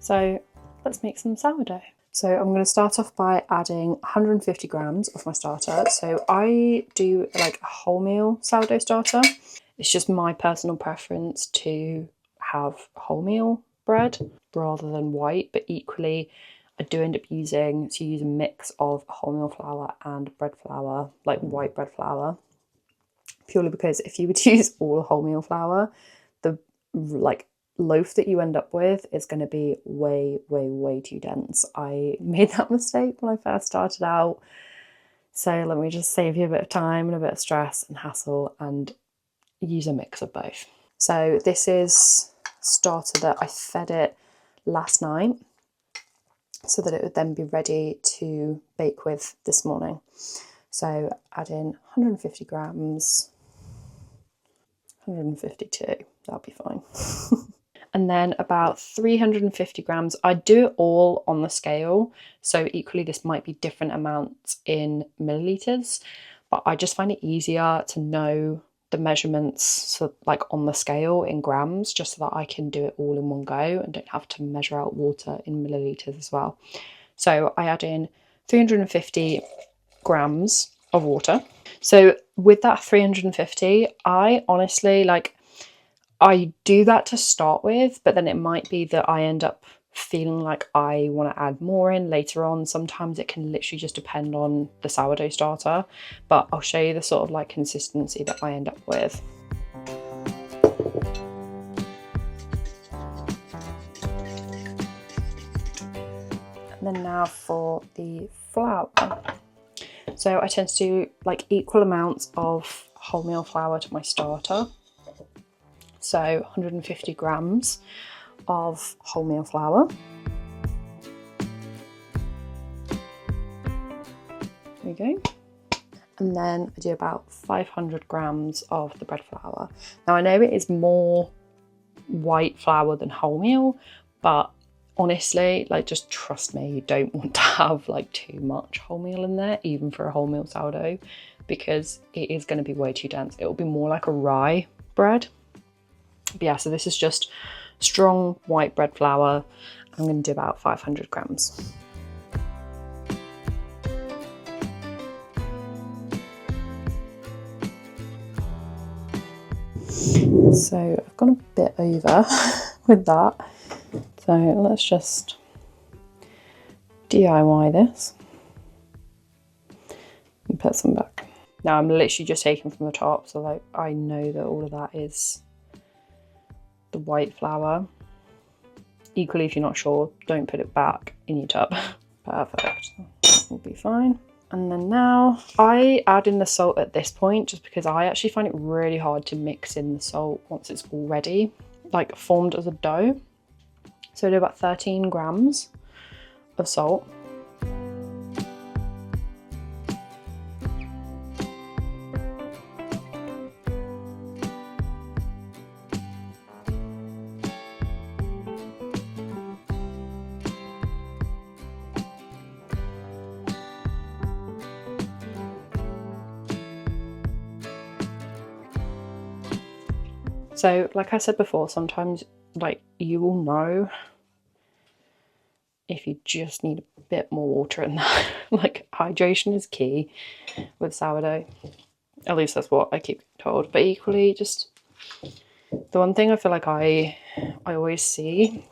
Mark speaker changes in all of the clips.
Speaker 1: So let's make some sourdough. So I'm going to start off by adding 150 grams of my starter. So I do like a wholemeal sourdough starter. It's just my personal preference to have wholemeal bread rather than white, but equally I do end up use a mix of wholemeal flour and bread flour, like white bread flour, purely because if you were to use all wholemeal flour, the like loaf that you end up with is going to be way too dense. I made that mistake when I first started out, so let me just save you a bit of time and a bit of stress and hassle and use a mix of both. So this is starter that I fed it last night so that it would then be ready to bake with this morning. So add in 150 grams, 152, that'll be fine. And then about 350 grams. I do it all on the scale, so equally this might be different amounts in milliliters, but I just find it easier to know the measurements, so like on the scale in grams, just so that I can do it all in one go and don't have to measure out water in milliliters as well. So I add in 350 grams of water. So with that 350, I honestly I do that to start with, but then it might be that I end up feeling like I want to add more in later on. Sometimes it can literally just depend on the sourdough starter, but I'll show you the sort of like consistency that I end up with. And then now for the flour. So I tend to do like equal amounts of wholemeal flour to my starter. So 150 grams of wholemeal flour. There we go. And then I do about 500 grams of the bread flour. Now I know it is more white flour than wholemeal, but honestly, like just trust me, you don't want to have like too much wholemeal in there, even for a wholemeal sourdough, because it is going to be way too dense. It will be more like a rye bread. But yeah, so this is just strong white bread flour. I'm going to do about 500 grams. So I've gone a bit over with that. So let's just DIY this and put some back. Now I'm literally just taking from the top, so like I know that all of that is the white flour. Equally, if you're not sure, don't put it back in your tub. Perfect, that will be fine. And then now I add in the salt at this point, just because I actually find it really hard to mix in the salt once it's already like formed as a dough. So I do about 13 grams of salt. So like I said before, sometimes like you will know if you just need a bit more water in that. Like hydration is key with sourdough. At least that's what I keep told. But equally, just the one thing I feel like I always see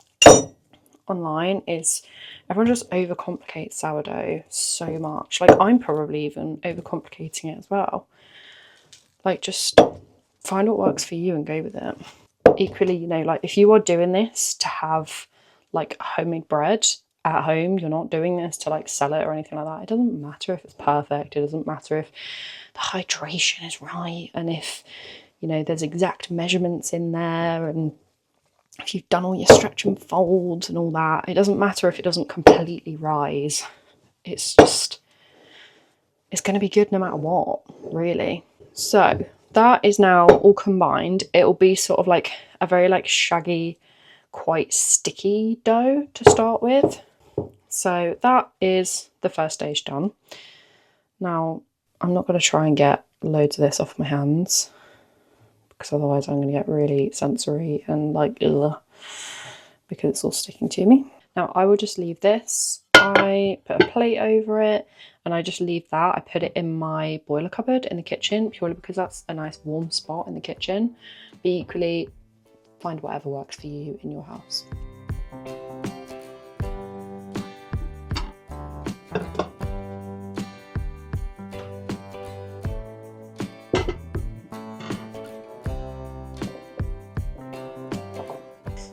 Speaker 1: online is everyone just overcomplicates sourdough so much. Like I'm probably even overcomplicating it as well. Like just find what works for you and go with it. Equally, you know, like if you are doing this to have like homemade bread at home, you're not doing this to like sell it or anything like that. It doesn't matter if it's perfect. It doesn't matter if the hydration is right and if, you know, there's exact measurements in there and if you've done all your stretch and folds and all that. It doesn't matter if it doesn't completely rise. It's just, it's going to be good no matter what, really. So that is now all combined. It'll be sort of like a very like shaggy, quite sticky dough to start with. So that is the first stage done. Now I'm not going to try and get loads of this off my hands because otherwise I'm going to get really sensory and like ugh, because it's all sticking to me. Now I will just leave this. I put a plate over it and I just leave that. I put it in my boiler cupboard in the kitchen purely because that's a nice warm spot in the kitchen. But equally, find whatever works for you in your house.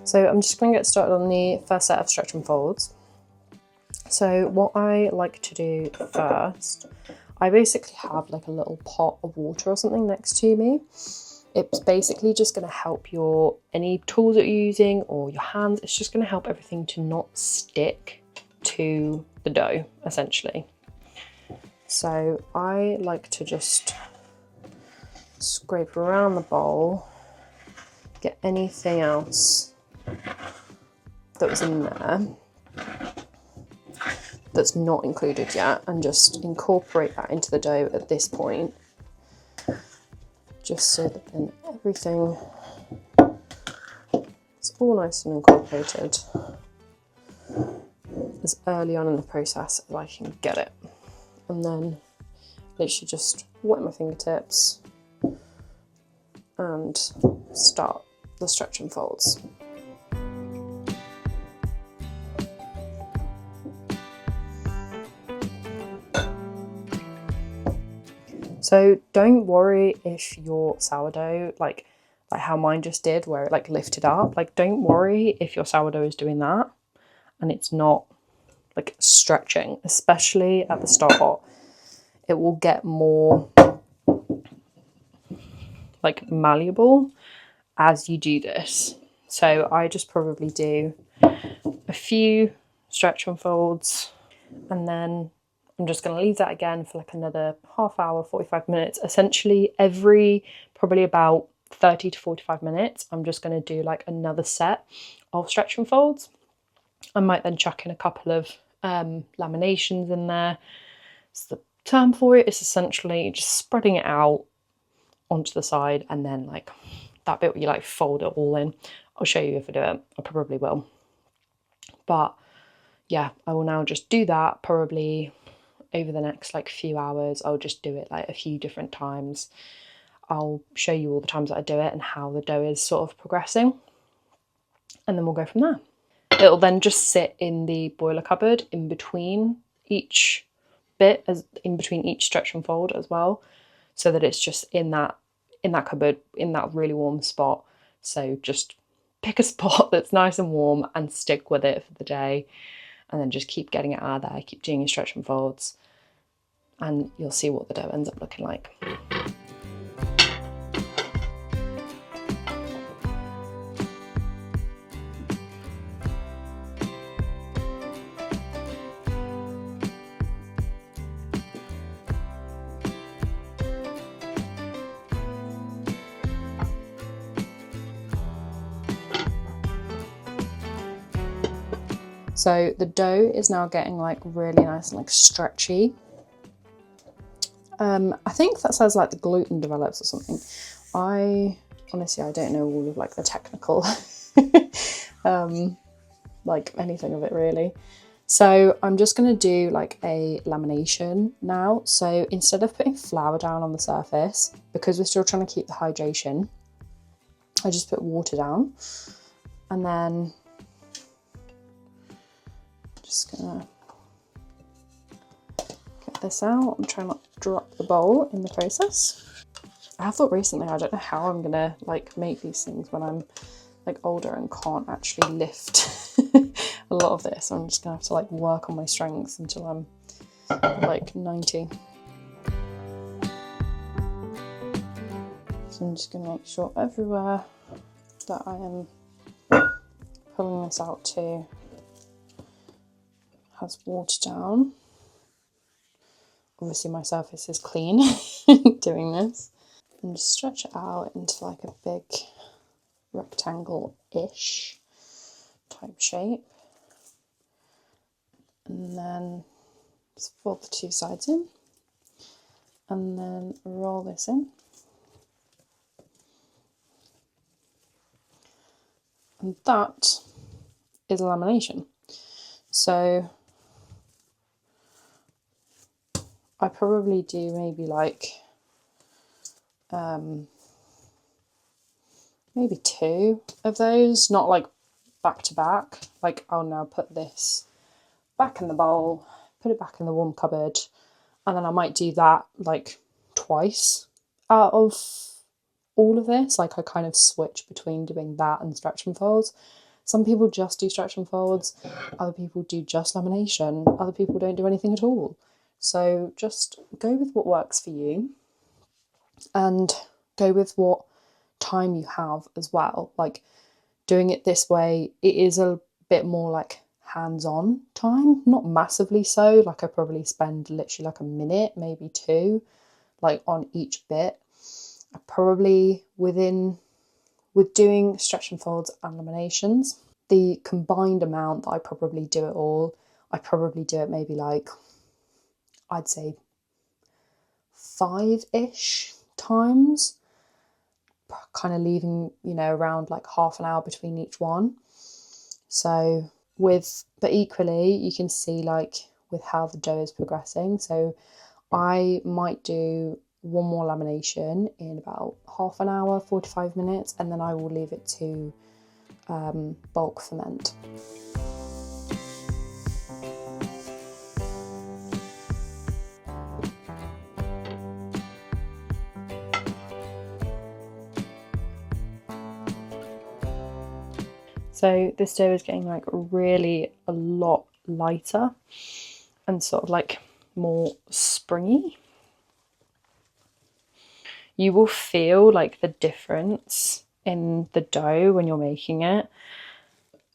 Speaker 1: So I'm just going to get started on the first set of stretch and folds. So what I like to do first, I basically have like a little pot of water or something next to me. It's basically just going to help any tools that you're using or your hands, it's just going to help everything to not stick to the dough, essentially. So I like to just scrape around the bowl, get anything else that was in there that's not included yet, and just incorporate that into the dough at this point, just so that then everything is all nice and incorporated as early on in the process as I can get it. And then literally just wet my fingertips and start the stretch and folds. So don't worry if your sourdough, like how mine just did, where it like lifted up, like don't worry if your sourdough is doing that and it's not like stretching, especially at the start. It will get more like malleable as you do this. So I just probably do a few stretch and folds, and then I'm just going to leave that again for like another half hour, 45 minutes. Essentially every probably about 30 to 45 minutes, I'm just going to do like another set of stretch and folds. I might then chuck in a couple of laminations in there. So the term for it is essentially just spreading it out onto the side, and then like that bit where you like fold it all in. I'll show you if I do it. I probably will. But yeah, I will now just do that probably over the next like few hours. I'll just do it like a few different times. I'll show you all the times that I do it and how the dough is sort of progressing, and then we'll go from there. It'll then just sit in the boiler cupboard in between each bit, as in between each stretch and fold as well, so that it's just in that cupboard in that really warm spot. So just pick a spot that's nice and warm and stick with it for the day, and then just keep getting it out of there, keep doing your stretch and folds, and you'll see what the dough ends up looking like. So the dough is now getting like really nice and like stretchy. I think that says like the gluten develops or something. Honestly, I don't know all of like the technical like anything of it really. So I'm just going to do like a lamination now. So instead of putting flour down on the surface, because we're still trying to keep the hydration, I just put water down, and then just gonna get this out and try not to drop the bowl in the process. I have thought recently, I don't know how I'm gonna like make these things when I'm like older and can't actually lift a lot of this. I'm just gonna have to like work on my strength until I'm like 90. So I'm just gonna make sure everywhere that I am pulling this out to has water down. Obviously my surface is clean doing this. And just stretch it out into like a big rectangle-ish type shape. And then just fold the two sides in. And then roll this in. And that is a lamination. So I probably do maybe like maybe 2 of those, not like back to back. Like I'll now put this back in the bowl, put it back in the warm cupboard, and then I might do that like twice out of all of this. Like I kind of switch between doing that and stretch and folds. Some people just do stretch and folds, other people do just lamination, other people don't do anything at all. So just go with what works for you and go with what time you have as well. Like doing it this way, it is a bit more like hands-on time, not massively so. Like I probably spend literally like a minute, maybe 2, like on each bit. I probably with doing stretch and folds and laminations, the combined amount that I probably do it all, I probably do it maybe like, I'd say 5-ish times, kind of leaving, you know, around like half an hour between each one. So but equally you can see like with how the dough is progressing. So I might do one more lamination in about half an hour, 45 minutes, and then I will leave it to bulk ferment. So this dough is getting like really a lot lighter and sort of like more springy. You will feel like the difference in the dough when you're making it,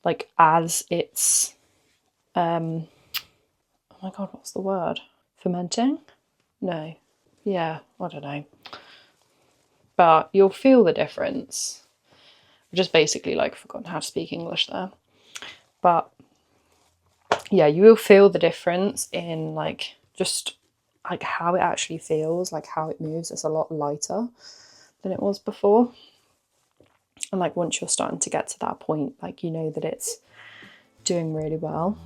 Speaker 1: like as it's oh my god, what's the word? Fermenting? No. Yeah, I don't know. But you'll feel the difference. I've just basically like forgotten how to speak English there. But yeah, you will feel the difference in like just like how it actually feels, like how it moves. It's a lot lighter than it was before. And like once you're starting to get to that point, like you know that it's doing really well.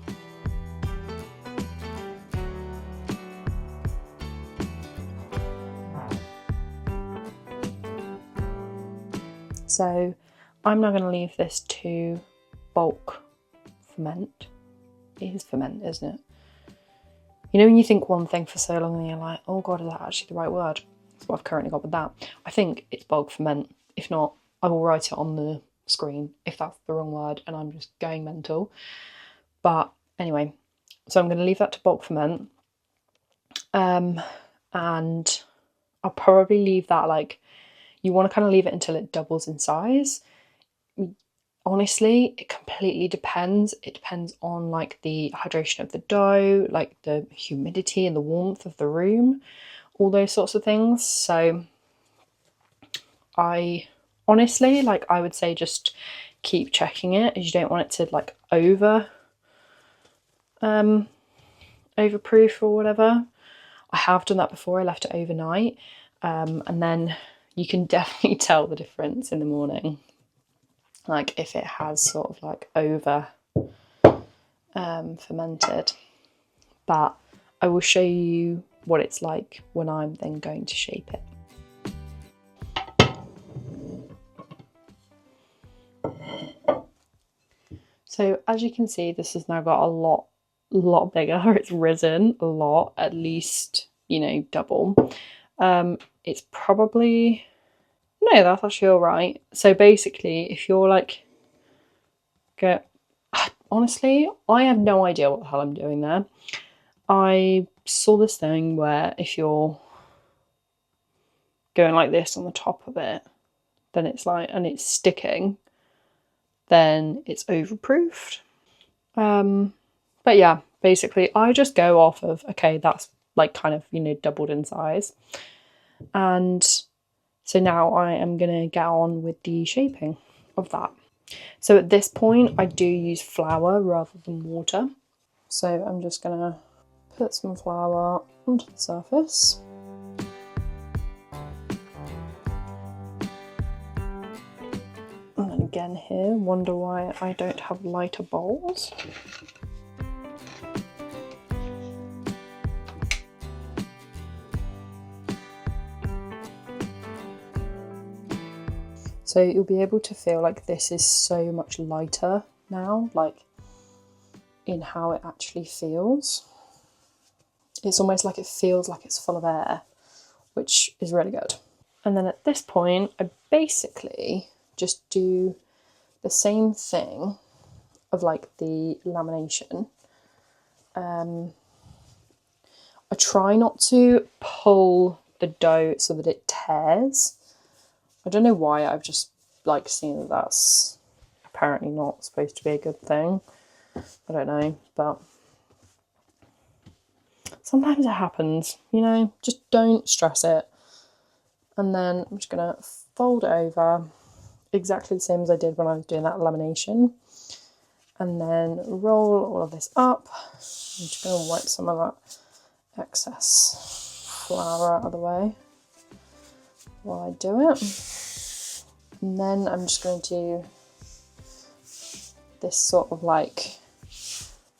Speaker 1: So I'm now going to leave this to bulk ferment. It is ferment, isn't it? You know when you think one thing for so long and you're like, oh god, is that actually the right word? That's what I've currently got with that. I think it's bulk ferment. If not, I will write it on the screen if that's the wrong word and I'm just going mental. But anyway, so I'm going to leave that to bulk ferment. And I'll probably leave that like, you want to kind of leave it until it doubles in size. Honestly, it completely depends. It depends on like the hydration of the dough, like the humidity and the warmth of the room, all those sorts of things. So I honestly, like I would say just keep checking it, as you don't want it to like overproof or whatever. I have done that before. I left it overnight, and then you can definitely tell the difference in the morning. Like if it has sort of like over fermented. But I will show you what it's like when I'm then going to shape it. So as you can see, this has now got a lot bigger. It's risen a lot, at least, you know, double. It's probably, no, that's actually all right. So basically, if you're like, honestly, I have no idea what the hell I'm doing there. I saw this thing where if you're going like this on the top of it, then it's like, and it's sticking, then it's overproofed. But yeah, basically I just go off of, okay, that's like kind of, you know, doubled in size. And so now I am gonna get on with the shaping of that. So at this point I do use flour rather than water. So I'm just gonna put some flour onto the surface. And then again here, wonder why I don't have lighter bowls. So you'll be able to feel like this is so much lighter now, like in how it actually feels. It's almost like it feels like it's full of air, which is really good. And then at this point, I basically just do the same thing of like the lamination. I try not to pull the dough so that it tears. I don't know why, I've just like seen that that's apparently not supposed to be a good thing. I don't know, but sometimes it happens, you know, just don't stress it. And then I'm just gonna fold it over exactly the same as I did when I was doing that lamination. And then roll all of this up. I'm just gonna wipe some of that excess flour out of the way while I do it. And then I'm just going to do this sort of like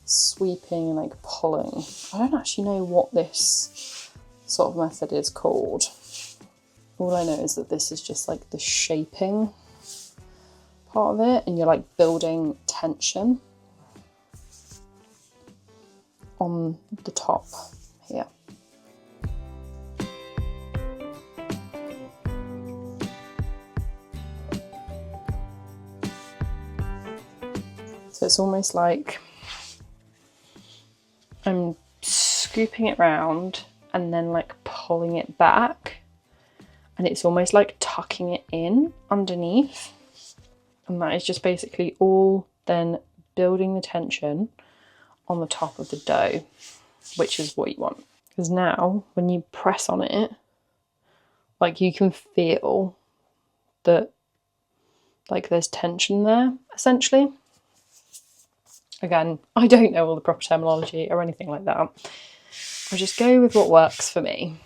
Speaker 1: sweeping and like pulling. I don't actually know what this sort of method is called. All I know is that this is just like the shaping part of it, and you're like building tension on the top here. So it's almost like I'm scooping it round and then like pulling it back, and it's almost like tucking it in underneath. And that is just basically all then building the tension on the top of the dough, which is what you want. Because now when you press on it, like you can feel that like there's tension there, essentially. Again, I don't know all the proper terminology or anything like that. I just go with what works for me.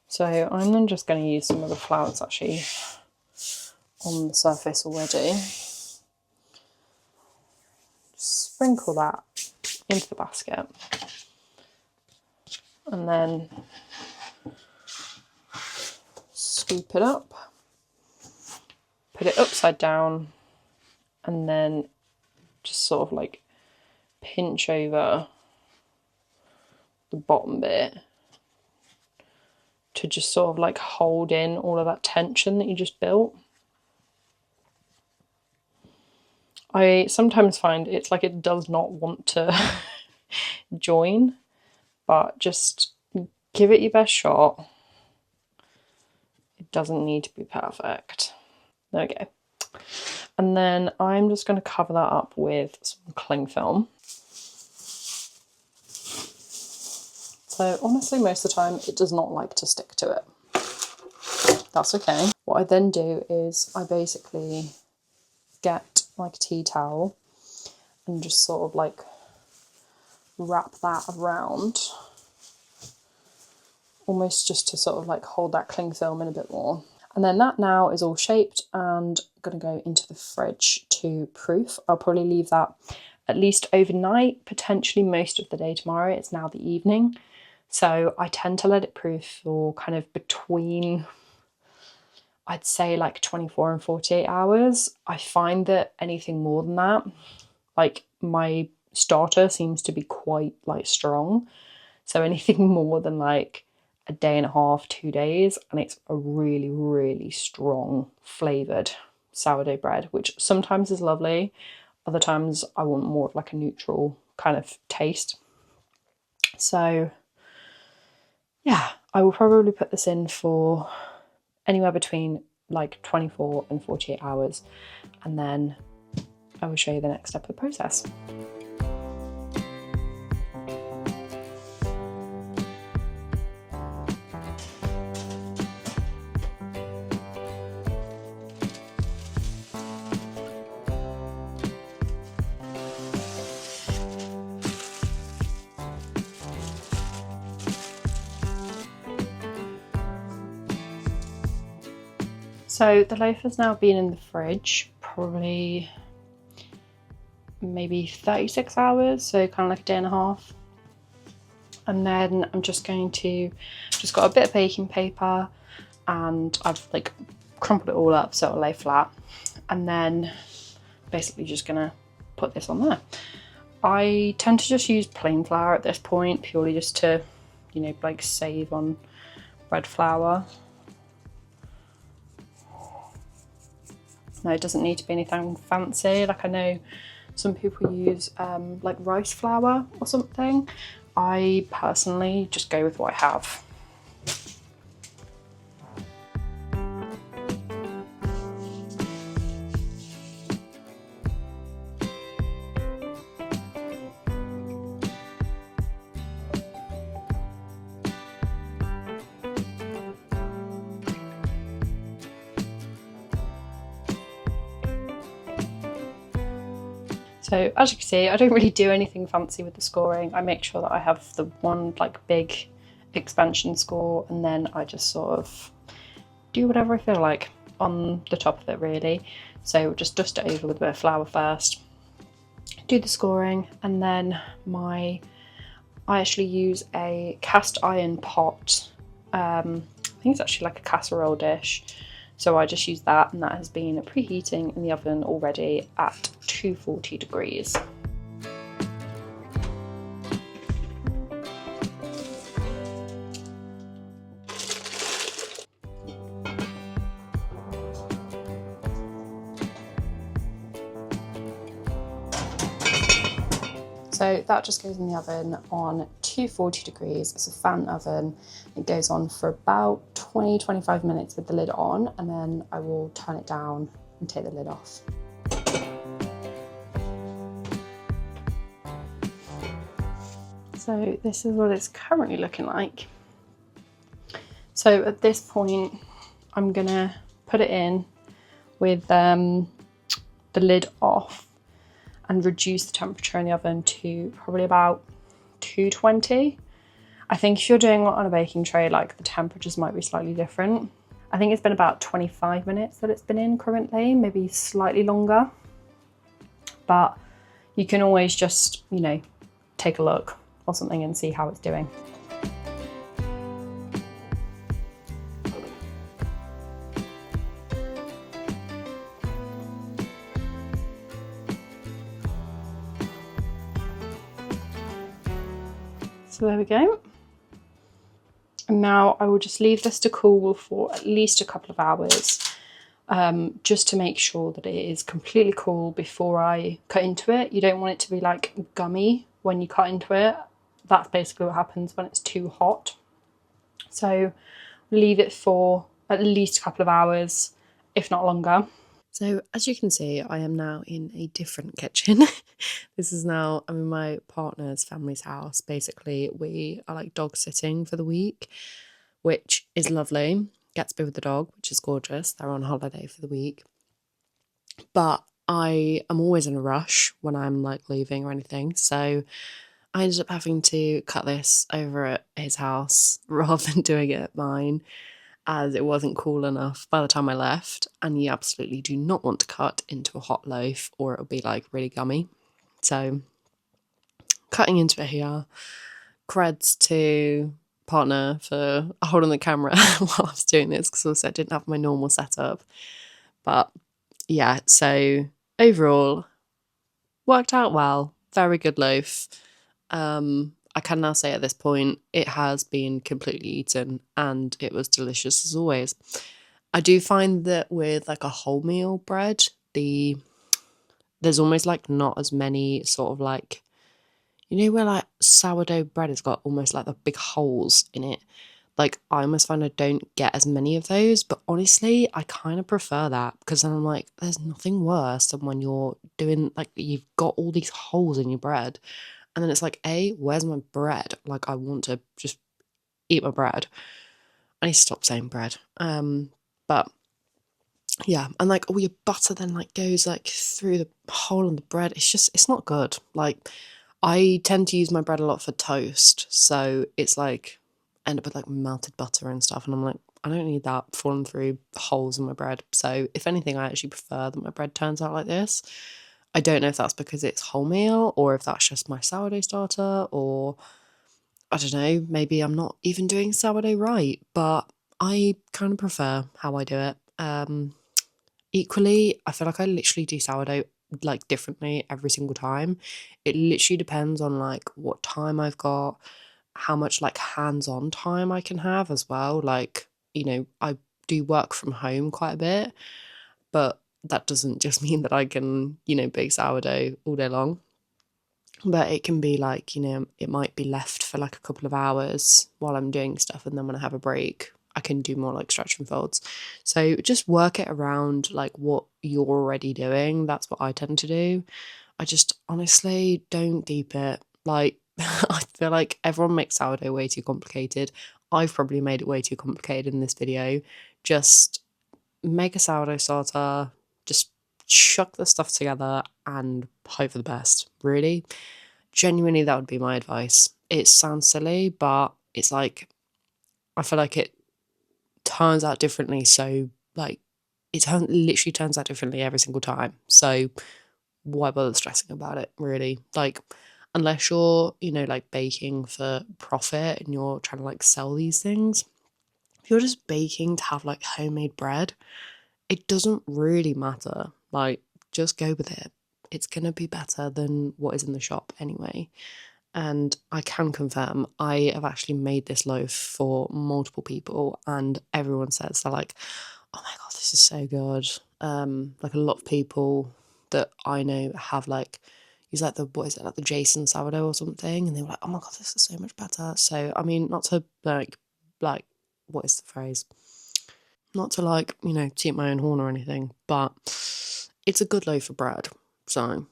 Speaker 1: So I'm then just going to use some of the flour that's actually on the surface already. Sprinkle that into the basket. And then scoop it up, put it upside down, and then just sort of like pinch over the bottom bit to just sort of like hold in all of that tension that you just built. I sometimes find it's like it does not want to join, but just give it your best shot. It doesn't need to be perfect. There we go. And then I'm just going to cover that up with some cling film. So honestly, most of the time it does not like to stick to it. That's okay. What I then do is I basically get like a tea towel and just sort of like wrap that around, almost just to sort of like hold that cling film in a bit more. And then that now is all shaped and going to go into the fridge to proof. I'll probably leave that at least overnight, potentially most of the day tomorrow. It's now the evening. So I tend to let it proof for kind of between, I'd say like 24 and 48 hours. I find that anything more than that, like my starter seems to be quite like strong. So anything more than like a day and a half, 2 days, and it's a really, really strong flavoured sourdough bread, which sometimes is lovely. Other times I want more of like a neutral kind of taste. So yeah, I will probably put this in for anywhere between like 24 and 48 hours, and then I will show you the next step of the process. So the loaf has now been in the fridge probably maybe 36 hours, so kind of like a day and a half. And then I'm just going to, just got a bit of baking paper and I've like crumple it all up so it'll lay flat, and then basically just gonna put this on there. I tend to just use plain flour at this point, purely just to, you know, like save on bread flour. No, it doesn't need to be anything fancy. Like I know some people use like rice flour or something. I personally just go with what I have. So as you can see, I don't really do anything fancy with the scoring. I make sure that I have the one like big expansion score, and then I just sort of do whatever I feel like on the top of it really. So just dust it over with a bit of flour first, do the scoring, and then I actually use a cast iron pot. I think it's actually like a casserole dish. So I just use that, and that has been preheating in the oven already at 240 degrees. So that just goes in the oven on 240 degrees. It's a fan oven. It goes on for about 20-25 minutes with the lid on, and then I will turn it down and take the lid off. So this is what it's currently looking like. So at this point, I'm gonna put it in with the lid off and reduce the temperature in the oven to probably about 220. I think if you're doing it on a baking tray, like the temperatures might be slightly different. I think it's been about 25 minutes that it's been in currently, maybe slightly longer. But you can always just, you know, take a look or something and see how it's doing. So there we go. And now I will just leave this to cool for at least a couple of hours, just to make sure that it is completely cool before I cut into it. You don't want it to be like gummy when you cut into it. That's basically what happens when it's too hot. So leave it for at least a couple of hours, if not longer. So as you can see, I am now in a different kitchen. This is now, I'm in my partner's family's house. Basically, we are like dog sitting for the week, which is lovely. Get to be with the dog, which is gorgeous. They're on holiday for the week. But I am always in a rush when I'm like leaving or anything. So I ended up having to cut this over at his house rather than doing it at mine, as it wasn't cool enough by the time I left. And you absolutely do not want to cut into a hot loaf or it'll be like really gummy. So cutting into it here. Creds to partner for holding the camera while I was doing this, because also I didn't have my normal setup. But yeah, so overall worked out well. Very good loaf. I can now say at this point it has been completely eaten and it was delicious as always. I do find that with like a wholemeal bread, there's almost like not as many sort of like, you know, where like sourdough bread has got almost like the big holes in it. Like I almost find I don't get as many of those, but honestly, I kind of prefer that, because then I'm like, there's nothing worse than when you're doing like, you've got all these holes in your bread. And then it's like, where's my bread? Like, I want to just eat my bread. I need to stop saying bread. But yeah, and like all your butter then like goes like through the hole in the bread. It's not good. Like, I tend to use my bread a lot for toast. So it's like, end up with like melted butter and stuff. And I'm like, I don't need that falling through holes in my bread. So if anything, I actually prefer that my bread turns out like this. I don't know if that's because it's wholemeal or if that's just my sourdough starter, or I don't know, maybe I'm not even doing sourdough right, but I kind of prefer how I do it. Equally, I feel like I literally do sourdough like differently every single time. It literally depends on like what time I've got, how much like hands-on time I can have as well. Like, I do work from home quite a bit, but that doesn't just mean that I can, bake sourdough all day long. But it can be like, it might be left for like a couple of hours while I'm doing stuff, and then when I have a break, I can do more like stretch and folds. So just work it around like what you're already doing. That's what I tend to do. I just honestly don't deep it. Like, I feel like everyone makes sourdough way too complicated. I've probably made it way too complicated in this video. Just make a sourdough starter, just chuck the stuff together and hope for the best. Really, genuinely, that would be my advice. It sounds silly, but it's like, I feel like it turns out differently. So, like, literally turns out differently every single time. So, why bother stressing about it, really? Like, unless you're, like baking for profit and you're trying to like sell these things, if you're just baking to have like homemade bread, it doesn't really matter. Like, just go with it. It's going to be better than what is in the shop anyway. And I can confirm, I have actually made this loaf for multiple people, and everyone says they're like, "Oh my god, this is so good." Like a lot of people that I know have like use like what is it, like the Jason sourdough or something, and they were like, "Oh my god, this is so much better." So I mean, not to like what is the phrase? Not to like, toot my own horn or anything, but it's a good loaf of bread. So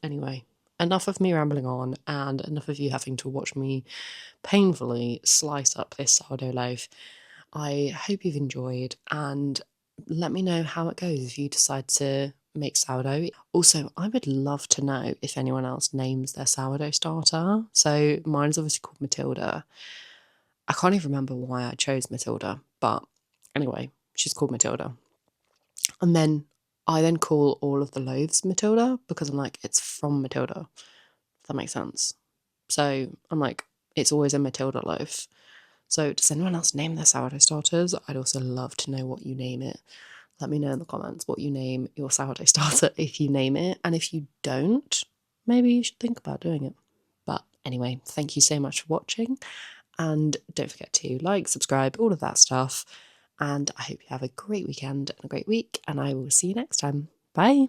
Speaker 1: anyway, enough of me rambling on and enough of you having to watch me painfully slice up this sourdough loaf. I hope you've enjoyed, and let me know how it goes if you decide to make sourdough. Also, I would love to know if anyone else names their sourdough starter. So mine's obviously called Matilda. I can't even remember why I chose Matilda, but anyway, she's called Matilda. And then I then call all of the loaves Matilda because I'm like, it's from Matilda. If that makes sense. So I'm like, it's always a Matilda loaf. So does anyone else name their sourdough starters? I'd also love to know what you name it. Let me know in the comments what you name your sourdough starter if you name it. And if you don't, maybe you should think about doing it. But anyway, thank you so much for watching. And don't forget to like, subscribe, all of that stuff. And I hope you have a great weekend and a great week. And I will see you next time. Bye.